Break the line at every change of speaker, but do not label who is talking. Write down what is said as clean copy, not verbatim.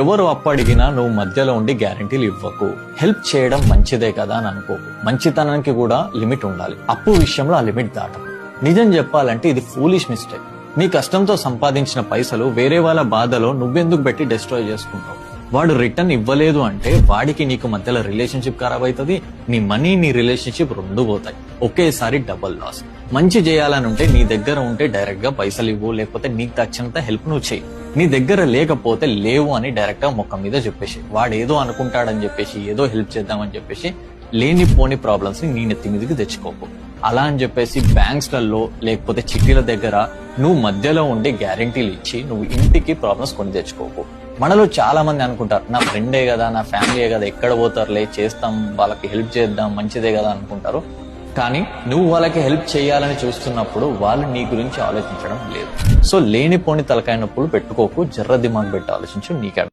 ఎవరు అప్పు అడిగినా నువ్వు మధ్యలో ఉండి గ్యారంటీలు ఇవ్వకు. హెల్ప్ చేయడం మంచిదే కదా అని అనుకోకు. మంచితనానికి కూడా లిమిట్ ఉండాలి. అప్పు విషయంలో ఆ లిమిట్ దాటం. నిజం చెప్పాలంటే ఇది ఫూలిష్ మిస్టేక్. నీ కష్టంతో సంపాదించిన పైసలు వేరే వాళ్ళ బాధలో నువ్వెందుకు పెట్టి డిస్ట్రాయ్ చేసుకుంటావు? వాడు రిటర్న్ ఇవ్వలేదు అంటే వాడికి నీకు మధ్యలో రిలేషన్షిప్ ఖరాబ్ అవుతుంది. నీ మనీ నీ రిలేషన్షిప్ రెండు పోతాయి. ఒకేసారి డబుల్ లాస్. మంచి చేయాలని ఉంటే నీ దగ్గర ఉంటే డైరెక్ట్ గా పైసలు ఇవ్వు, లేకపోతే నీకు తచ్చినంత హెల్ప్ నువ్వు చేయి. నీ దగ్గర లేకపోతే లేవు అని డైరెక్ట్ గా మొక్క మీద చెప్పేసి, వాడు ఏదో అనుకుంటాడని చెప్పేసి ఏదో హెల్ప్ చేద్దామని చెప్పేసి లేనిపోని ప్రాబ్లమ్స్ ని నీ నెత్తి మీదకి తెచ్చుకోకు. అలా అని చెప్పేసి బ్యాంక్స్ లలో లేకపోతే చిట్టీల దగ్గర నువ్వు మధ్యలో ఉండి గ్యారంటీలు ఇచ్చి నువ్వు ఇంటికి ప్రాబ్లమ్స్ కొని తెచ్చుకోకు. మనలో చాలా మంది అనుకుంటారు, నా ఫ్రెండే కదా, నా ఫ్యామిలీయే కదా, ఎక్కడ పోతారులే, చేస్తాం, వాళ్ళకి హెల్ప్ చేద్దాం, మంచిదే కదా అనుకుంటారు. కానీ నువ్వు వాళ్ళకి హెల్ప్ చేయాలని చూస్తున్నప్పుడు వాళ్ళు నీ గురించి ఆలోచించడం లేదు. సో లేనిపోని తలకాయ నొప్పులు పెట్టుకోకు. జర్ర దిమాగ్ పెట్టి ఆలోచించు. నీకే